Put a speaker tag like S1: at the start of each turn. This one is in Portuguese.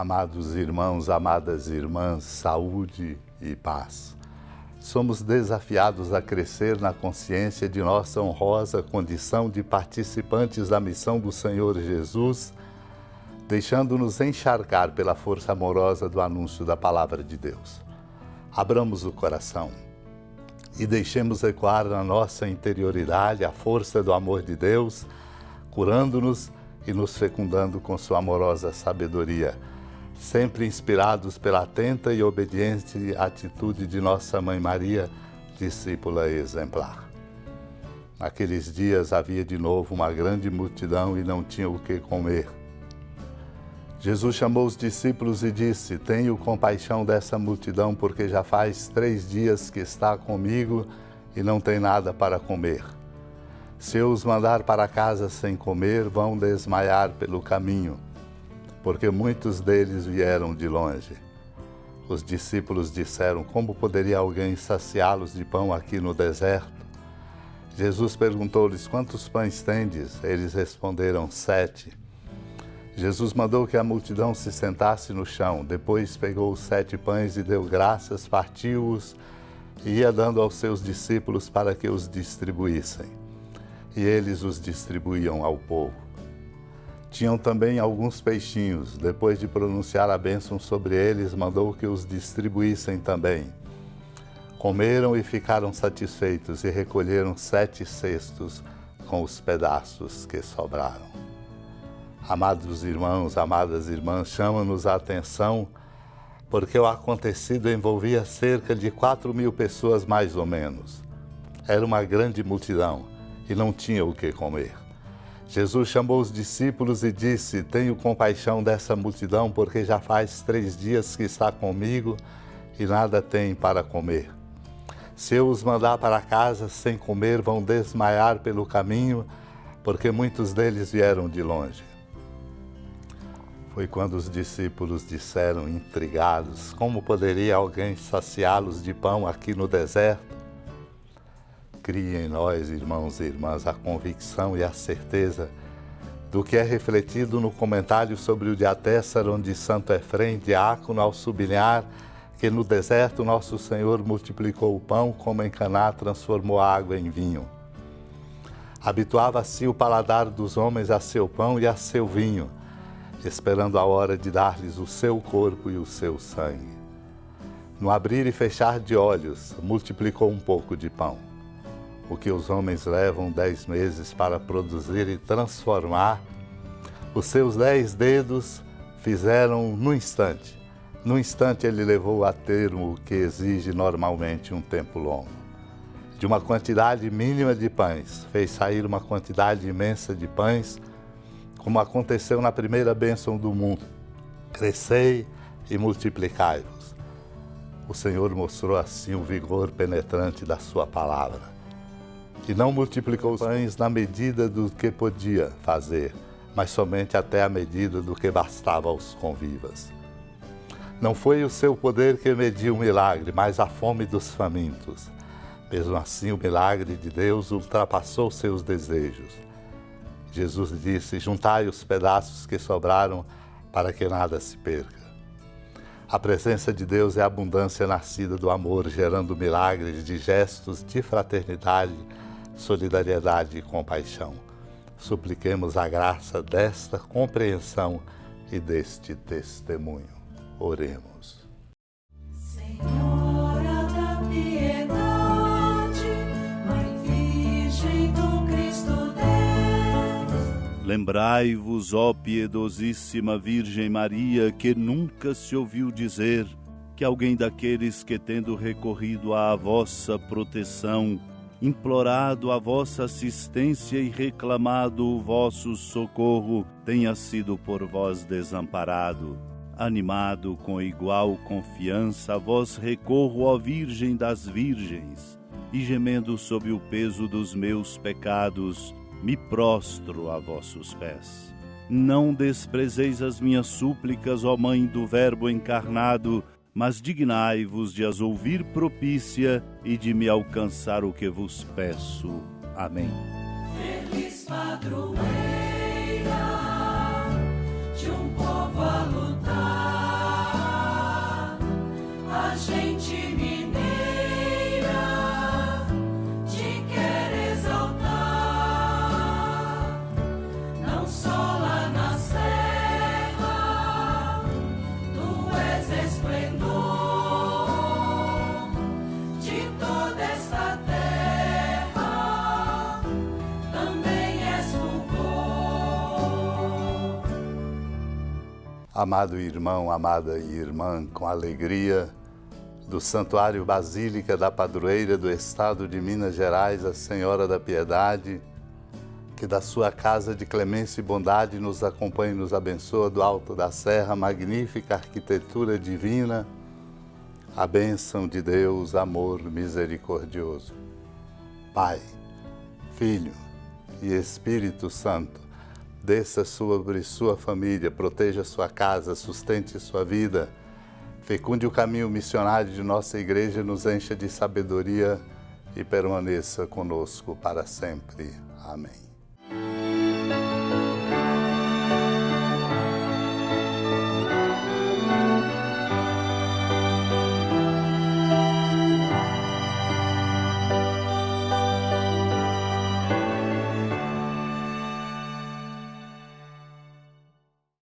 S1: Amados irmãos, amadas irmãs, saúde e paz. Somos desafiados a crescer na consciência de nossa honrosa condição de participantes da missão do Senhor Jesus, deixando-nos encharcar pela força amorosa do anúncio da Palavra de Deus. Abramos o coração e deixemos ecoar na nossa interioridade a força do amor de Deus, curando-nos e nos fecundando com sua amorosa sabedoria, sempre inspirados pela atenta e obediente atitude de nossa Mãe Maria, discípula exemplar. Naqueles dias havia de novo uma grande multidão e não tinha o que comer. Jesus chamou os discípulos e disse: Tenho compaixão dessa multidão, porque já faz 3 dias que está comigo e não tem nada para comer. Se eu os mandar para casa sem comer, vão desmaiar pelo caminho, porque muitos deles vieram de longe. Os discípulos disseram: Como poderia alguém saciá-los de pão aqui no deserto? Jesus perguntou-lhes: Quantos pães tendes? Eles responderam: 7. Jesus mandou que a multidão se sentasse no chão. Depois pegou os 7 pães e deu graças, partiu-os e ia dando aos seus discípulos para que os distribuíssem. E eles os distribuíam ao povo. Tinham também alguns peixinhos. Depois de pronunciar a bênção sobre eles, mandou que os distribuíssem também. Comeram e ficaram satisfeitos e recolheram 7 cestos com os pedaços que sobraram. Amados irmãos, amadas irmãs, chama-nos a atenção porque o acontecido envolvia cerca de 4.000 pessoas mais ou menos. Era uma grande multidão e não tinha o que comer. Jesus chamou os discípulos e disse: Tenho compaixão dessa multidão, porque já faz 3 dias que está comigo e nada tem para comer. Se eu os mandar para casa sem comer, vão desmaiar pelo caminho, porque muitos deles vieram de longe. Foi quando os discípulos disseram, intrigados: Como poderia alguém saciá-los de pão aqui no deserto? Crie em nós, irmãos e irmãs, a convicção e a certeza do que é refletido no comentário sobre o Diatéssaro de Santo Efrém, diácono, ao sublinhar que no deserto nosso Senhor multiplicou o pão, como em Caná transformou a água em vinho. Habituava assim o paladar dos homens a seu pão e a seu vinho, esperando a hora de dar-lhes o seu corpo e o seu sangue. No abrir e fechar de olhos, multiplicou um pouco de pão. O que os homens levam 10 meses para produzir e transformar, os seus 10 dedos fizeram no instante. No instante ele levou a termo o que exige normalmente um tempo longo. De uma quantidade mínima de pães, fez sair uma quantidade imensa de pães, como aconteceu na primeira bênção do mundo: crescei e multiplicai-vos. O Senhor mostrou assim o vigor penetrante da sua palavra. E não multiplicou os pães na medida do que podia fazer, mas somente até a medida do que bastava aos convivas. Não foi o seu poder que mediu o milagre, mas a fome dos famintos. Mesmo assim, o milagre de Deus ultrapassou seus desejos. Jesus disse: Juntai os pedaços que sobraram para que nada se perca. A presença de Deus é a abundância nascida do amor, gerando milagres de gestos de fraternidade, solidariedade e compaixão. Supliquemos a graça desta compreensão e deste testemunho. Oremos.
S2: Senhora da piedade, Mãe Virgem do Cristo Deus.
S3: Lembrai-vos, ó piedosíssima Virgem Maria, que nunca se ouviu dizer que alguém daqueles que, tendo recorrido à vossa proteção, implorado a vossa assistência e reclamado o vosso socorro, tenha sido por vós desamparado. Animado com igual confiança, a vós recorro, ó Virgem das Virgens, e gemendo sob o peso dos meus pecados, me prostro a vossos pés. Não desprezeis as minhas súplicas, ó Mãe do Verbo encarnado, mas dignai-vos de as ouvir propícia e de me alcançar o que vos peço. Amém.
S2: Feliz padroeira de um povo a lutar.
S1: Amado irmão, amada irmã, com alegria, do Santuário Basílica da Padroeira do Estado de Minas Gerais, a Senhora da Piedade, que da sua casa de clemência e bondade nos acompanhe e nos abençoa do alto da serra, magnífica arquitetura divina, a bênção de Deus, amor misericordioso. Pai, Filho e Espírito Santo, desça sobre sua família, proteja sua casa, sustente sua vida, fecunde o caminho missionário de nossa igreja, nos encha de sabedoria e permaneça conosco para sempre. Amém.